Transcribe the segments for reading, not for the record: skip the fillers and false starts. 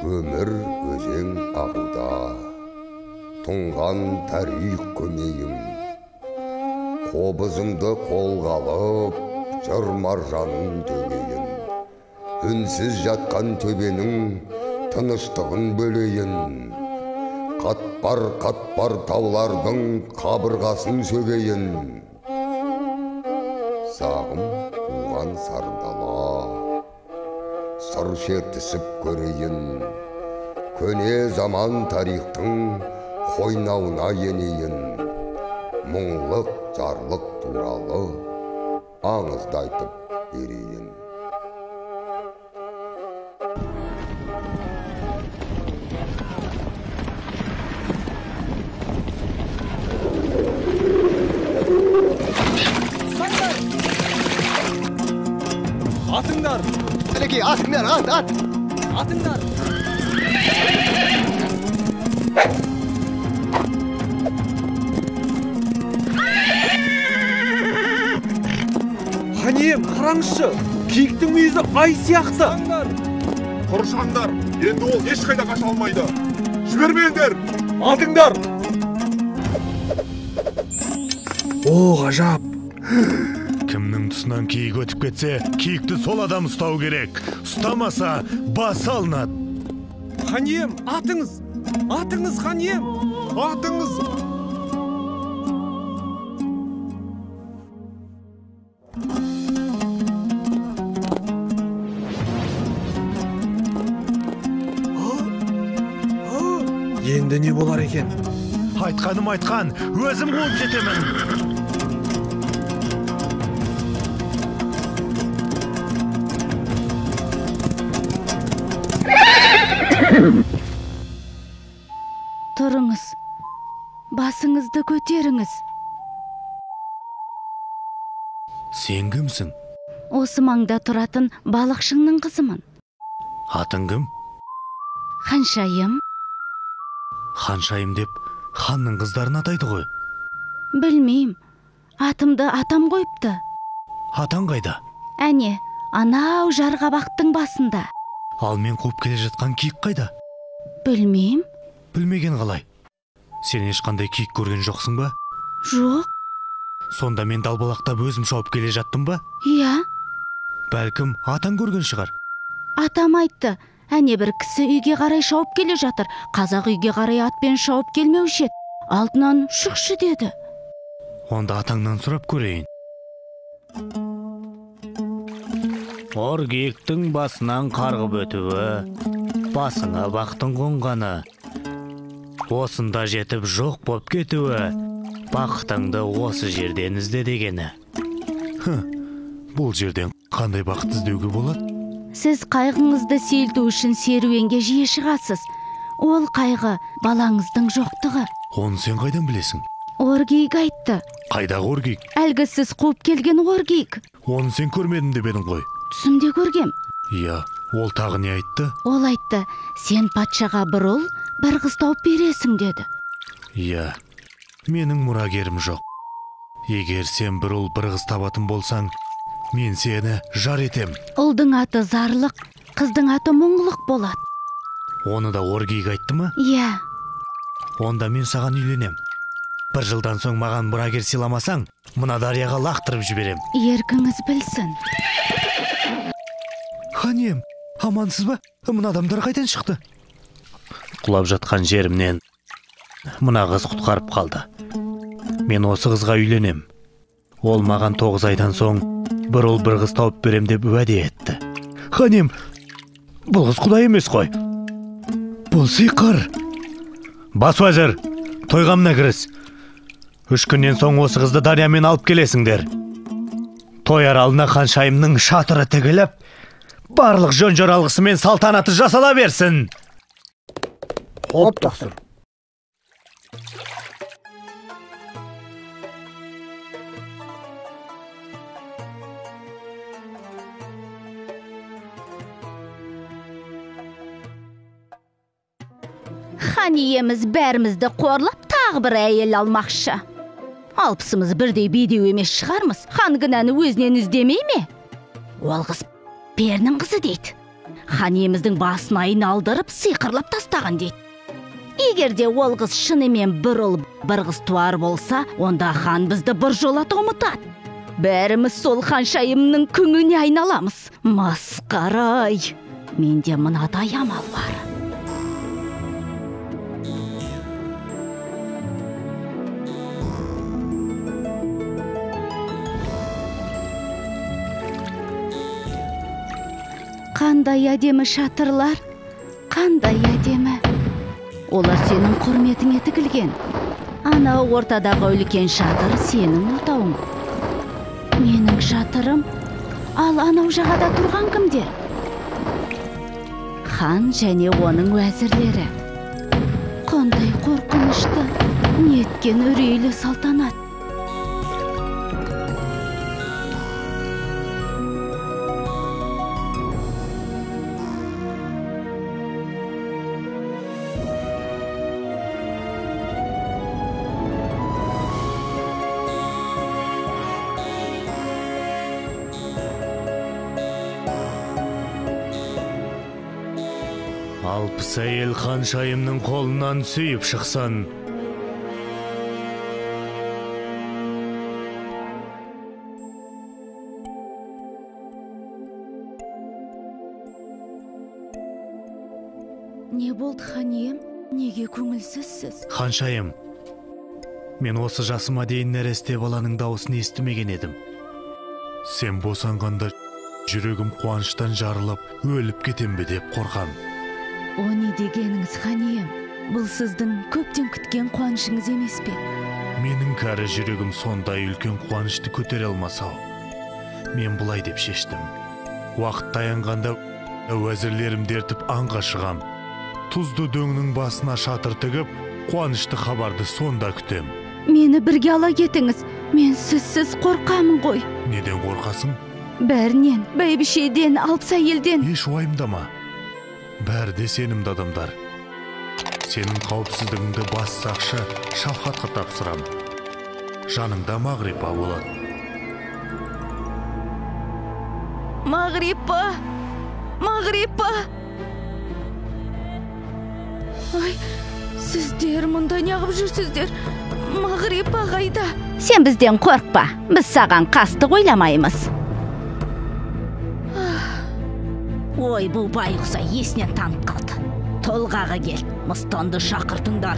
өмір өзен ағуда, тұнған тарих көмейім. Қобызыңды қолға алып, жыр маржанын төгейін. Үнсіз жатқан төбенің тыныштығын бөлейін. Қатпар таулардың қабырғасын сөгейін. Сағым туған сардала, сыр шертісіп көрейін. Көне заман тарихтың қойнауына енейін. Мұңлық, жарлық туралы аңызды айтып берейін. Atыңдар! Әлекей, атыңдар, ат! Атыңдар! Ханем, қараңызшы! Киіктің мүйізі ай сияқты! Құрышаңдар, енді ол ешқайда қаша алмайды. Жібермеңдер! Атыңдар! О, ғажап! Кімнің тұсынан киік өтіп кетсе, киікті сол адам ұстау керек. Ұстамаса, бас алынады. Ханем, атыңыз! Атыңыз, ханем! Атыңыз! Енді не болар екен? Айтқаным айтқан, өзім қуып жетемін. Тұрыңыз, басыңызды көтеріңіз. Сен кімсің? Осы маңда тұратын балықшыңның қызымын. Атың кім? Ханшайым. Ханшайым деп ханның қыздарын атайды ғой. Білмейм, атымды атам қойыпты. Атаң қайда? Әне, анау жарғабақтың басында. Ал мен қуып келе жатқан киік қайда? Білмейм. Білмеген қалай? Сен ешқандай киік көрген жоқсың ба? Жоқ. Сонда мен далбалақтап өзім шауып келе жаттым ба? Иә. Бәлкім атаң көрген шығар. Атам айтты, әне бір кісі үйге қарай шауып келе жатыр. Қазақ үйге қарай атпен шауып келмеуші еді. Алдынан шықшы деді. Онда атаңнан сұрап көрейін. Ор киіктің басынан қарғып өтуі, басыңа бақтың қонғаны, осында жетіп жоқ боп кетуі, бақытыңды осы жерден ізде дегені. Бұл жерден қандай бақыт іздеуге болады? Сіз қайғыңызды сейілту үшін серуенге жиі шығасыз. Ол қайғы балаңыздың жоқтығы. Оны сен қайдан білесің? Оргейк айтты. Қайдағы Оргейк? Әлгі сіз қуып келген Оргейк. Оны сен көрмедім деп едің ғой. Түсімде көргем. Иә, ол тағы не айтты? Ол айтты, сен патшаға бір ұл, бір қыз тауып бересің деді. Иә, менің мұрагерім жоқ. Егер сен бір ұл, бір қыз табатын болсаң, мен сені жар етем. Ұлдың аты зарлық, қыздың аты мұңлық болады. Оны да Оргейк айтты ма? Иә. Онда мен саған үйленем. Бір жылдан соң маған мұрагер сыйламасаң, мына дарияға лақтырып жіберем. Еркіңіз білсін. Ханем, амансыз ба? Мына адамдар қайдан шықты? Құлап жатқан жерімнен мына қыз құтқарып қалды. Мен осы қызға үйленем. Ол маған 9 айдан соң бір ұл бір қыз тауып берем деп уәде етті. Ханем, бұл қыз құдай емес қой. Бұл сиқыр. Бас уәзір, тойға мына кіріс. 3 күннен соң осы қызды дариямен алып келесіңдер. Той аралына ханшайымның шатыры тігіліп, барлық жөн жоралғысымен салтанаты жасала берсін. Хоп, тақсыр. Хан иеміз бәрімізді қорлап тағы бір әйел алмақшы. Алпысымыз бірдей бедеу емес шығармыз. Хан кінәні өзінен іздемей ме? Ол қыз перінің қызы дейді. хан иеміздің басын айналдырып сиқырлап тастаған дейді. Егерде ол қыз шынымен бір ұл бір қыз туар болса, онда хан бізді бір жолата ұмытады. Бәріміз сол ханшайымның күңіне айналамыз. Масқарай, менде мынадай амал бар. Қандай әдемі шатырлар, қандай әдемі. Олар сенің құрметіңе тігілген. Анау ортадағы үлкен шатыр сенің отауың. Менің шатырым, ал анау жағада тұрған кімдер? Хан және оның уәзірлері. Қандай қорқынышты, неткен үрейлі салтанат. Алпыс әйел ханшайымның қолынан сүйіп шықсан. Не болды, хан ием? Неге көңілсізсіз? Ханшайым, мен осы жасыма дейін нәресте баланың дауысын естімеген едім. Сен босанғанда жүрегім қуаныштан жарылып, өліп кетем бе деп қорқам. О не дегеніңіз, хан ием? Бұл сіздің көптен күткен қуанышыңыз емес пе? Менің кәрі жүрегім сондай үлкен қуанышты көтере алмасау. Мен бұлай деп шештім. Уақыт таянғанда уәзірлерімді ертіп аңға шығам. Тұзды дөңнің басына шатыр тігіп, қуанышты хабарды сонда күтем. Мені бірге ала кетіңіз. Мен сізсіз қорқамын ғой. Неден қорқасың? Бәрінен, бәйбішеден, алпыс әйелден. Еш уайымдама. Бәрі де сенімді адамдар. Сенің қауіпсіздігіңді бас сақшы Шавхатқа тапсырам. Жаныңда Мағрипа болады. Мағрипа! Мағрипа! Ай, сіздер мұнда неғып жүрсіздер? Мағрипа қайда? Сен бізден қорқпа. Біз саған қастық ойламаймыз. Ой, бұл байғұса есінен танып қалды. Толғағы кел, мыстанды шақыртыңдар.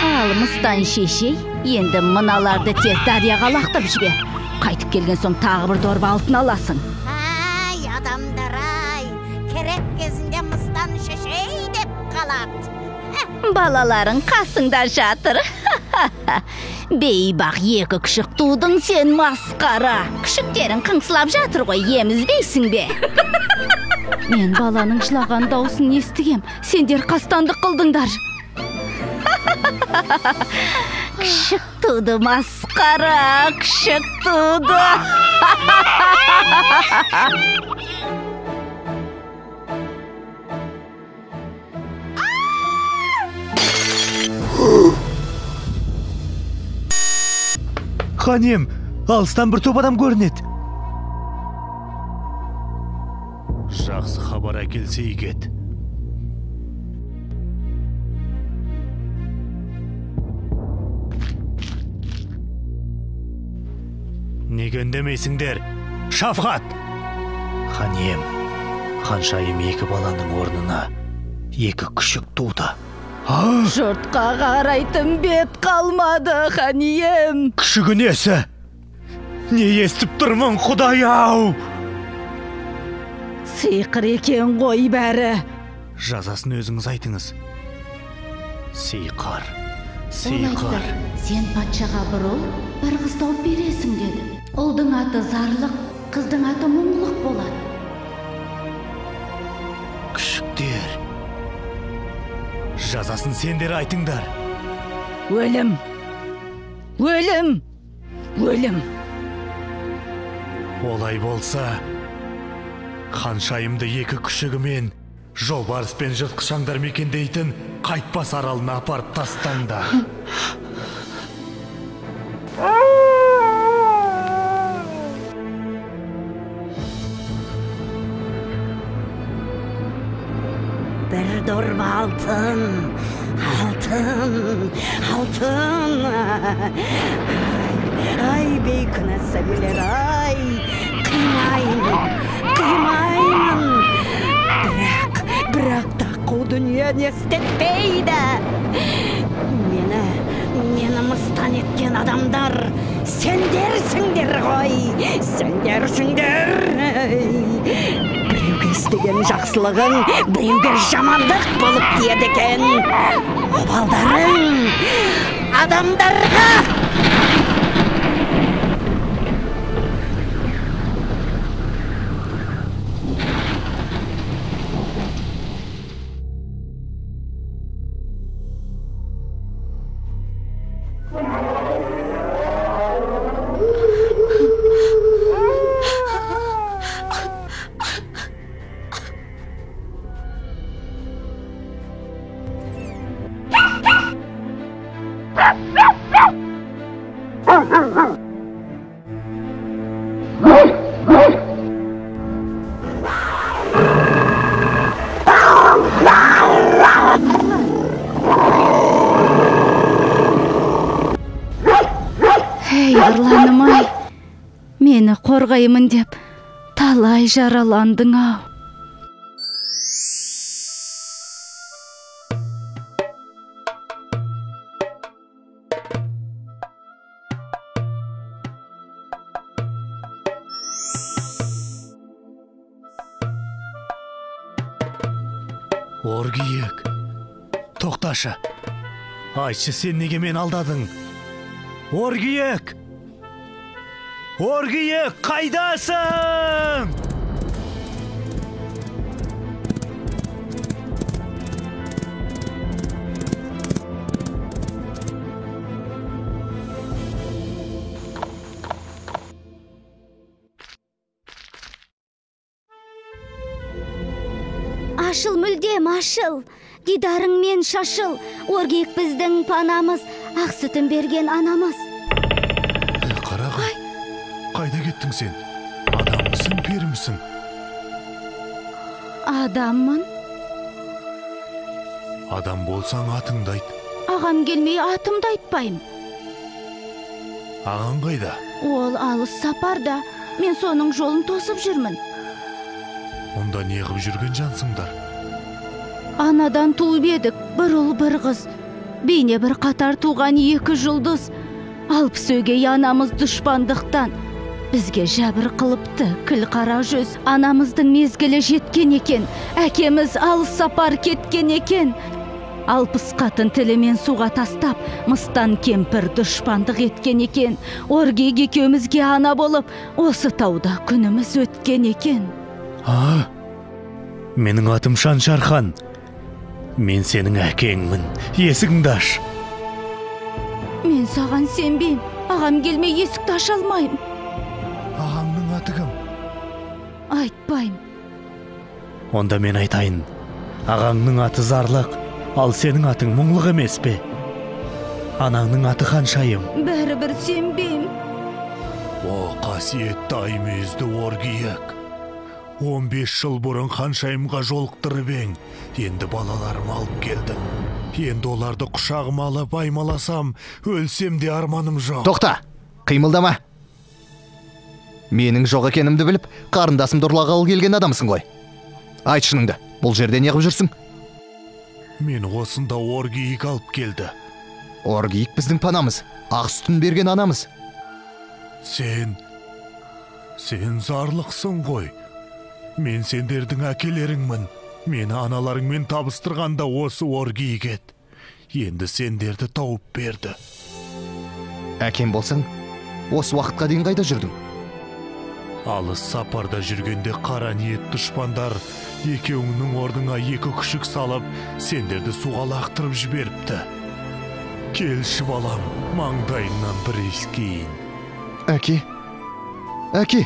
Ал мыстан шешей, енді мыналарды тез дарияға лақтырып жібер. Қайтып келген соң тағы бір дорба алтын аласың. Ай, адамдар-ай, керек кезінде мыстан шешей деп қалады. Балаларың қасыңда жатыр. Бейбақ екі күшік тудың сен, масқара. Күшіктерің қыңсылап жатыр ғой, емізбейсің бе? Мен баланың жылаған даусын естігем. Сендер қастандық қылдыңдар. Күшік туды, масқара, күшік туды. Ханем, алыстан бір топ адам көрінеді. Жақсы хабар әкелсе егет. Неге үндемейсіңдер? Шавхат! Ханем, ханшайым екі баланың орнына екі күшік туды. Жұртқа қарайтын бет қалмады, хан ием. Күшігі несі? Не естіп тұрмын, Құдай-ау? Сиқыр екен ғой бәрі. Жазасын өзіңіз айтыңыз. Сиқыр. Сиқыр. Сен патшаға бір ұл, бір қыз тауып бересің деді. Ұлдың аты зарлық, қыздың аты мұңлық болады. Күшіктер. Жазасын сендер айтыңдар. Өлім. Өлім. Өлім. Олай болса, Ханшайымды екі күшігімен жолбарыс пен жыртқышаңдар мекендейтін қайтпас аралына апарып тастаңда. Bir dorba altın, altın, altın. Ay beyküne seviler ay. Kıymayın. Bırak da o dünya ne istetmeydi. Meni mıstan etken adamlar sendersingder koy. Sendersingder. Біреуге істеген жақсылығың біреуге жамандық болып тиеді екен. Обалдарың адамдарға. Ей, арланым-ай, мені қорғаймын деп талай жараландың ау. Оргиек, тоқташы. Айтшы, сен неге мен алдадың? Оргиек! Оргиек, қайдасың? Ашыл мүлдем, ашыл. Дидарыңмен шашыл. Оргиек біздің панамыз, ақ сүтін берген анамыз. Қарағай, қайда кеттің сен? Адаммысың, перімісің? Адаммын. Адам болсаң атыңды айт. Ағам келмей атымды айтпайым. Ағаң қайда? Ол алыс сапарда, мен соның жолын тосып жүрмін. Онда не қып жүрген жансыңдар? Анадан туып едік, бір ұл бір қыз. Бейне бір қатар туған екі жұлдыз. Алпыс өгей анамыз дұшпандықтан бізге жәбір қылыпты. Кіл қара жүз анамыздың мезгілі жеткен екен. Әкеміз алыс сапар кеткен екен. 60 қатын тілімен суға тастап, мыстан кемпір дұшпандық еткен екен. Оргиек екеумізге ана болып, осы тауда күніміз өткен екен. Менің атым Шаншархан. Мен сенің әкеңмін. Есігіңді аш. Мен саған сенбейм. Ағам келмей есікті аша алмайым. Ағаңның аты кім? Айтпайым. Онда мен айтайын. Ағаңның аты Зарлық, ал сенің атың мұңлық емес пе? Анаңның аты Ханшайым. Бәрібір сенбейм. О, қасиетті аймезді Оргиек. 15 жыл бұрын Ханшайымға жолықтырып ең. Енді балаларым алып келдім. Енді оларды құшағыма алып аймаласам, өлсем де арманым жоқ. Тоқта, қимылдама. Менің жоқ екенімді біліп, қарындасымды ұрлағалы келген адамсың ғой. Айт шыныңды, бұл жерде неғып жүрсің? Мен осында Оргиек алып келді. Оргиек біздің панамыз, ақ сүтін берген анамыз. Сен Зарлықсың ғой. Мен сендердің әкелеріңмін. Мені аналарыңмен табыстырғанда осы Оргиек ет. Енді сендерді тауып берді. Әкем болсаң, осы уақытқа дейін қайда жүрдің? Алыс сапарда жүргенде қара ниет дұшпандар екеуіңнің ордыңа екі күшік салып, сендерді суға лақтырып жіберіпті. Келші балам, маңдайыңнан бір иіскейін. Әке.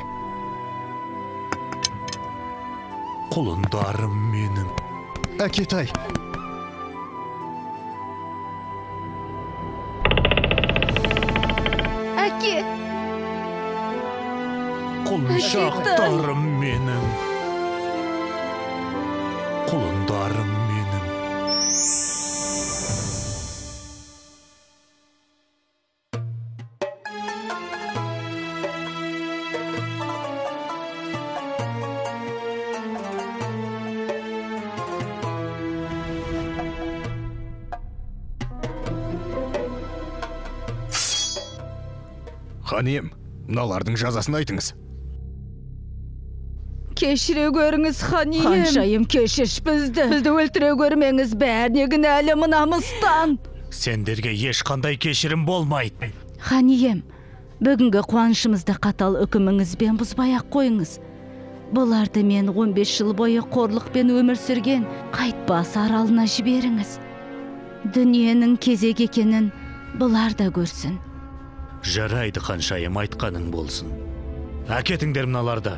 Құлындарым менің. Әкетай. Әке, Құлыншақтарым менің. Құлындарым менің. Хан ием, мыналардың жазасын айтыңыз. кешіре көріңіз, хан ием. Ханшайым, кешірш бізді. Бізді өлтіре көрмеңіз, бәріне кінәлі мынамыздан. Сендерге ешқандай кешірім болмайды. Хан ием, бүгінгі қуанышымызды қатал үкіміңізбен бұзбай-ақ қойыңыз. Бұларды мен 15 жыл бойы қорлықпен өмір сүрген қайтпас аралына жіберіңіз. Дүниенің кезек екенін бұлар да көрсін. Жарайды, ханшайым, айтқаның болсын. Әкетіңдер мыналарды.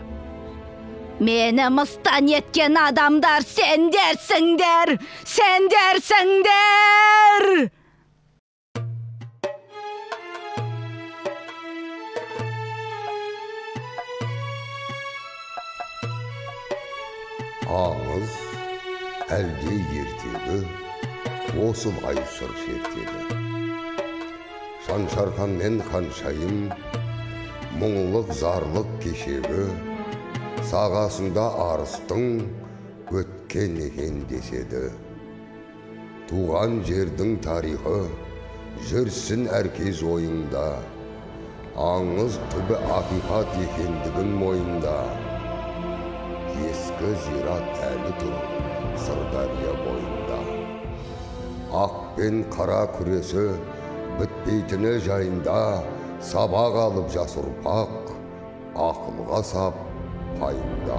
Мені мыстан еткен адамдар сендерсіңдер! Сендерсіңдер! Аңыз әлде ертегі осылай сыр шертеді. Шаншархан мен ханшайым мұңлық зарлық кешегі сағасында арыстың өткен екен деседі. Туған жердің тарихы жүрсін әркез ойында, аңыз түбі ақиқат екендігін мойында. Ескі зират әлі тұр Сырдария бойында. Ақ пен қара күресі бітпейтіні жайында, сабақ алып жас ұрпақ ақылға сап пайымда.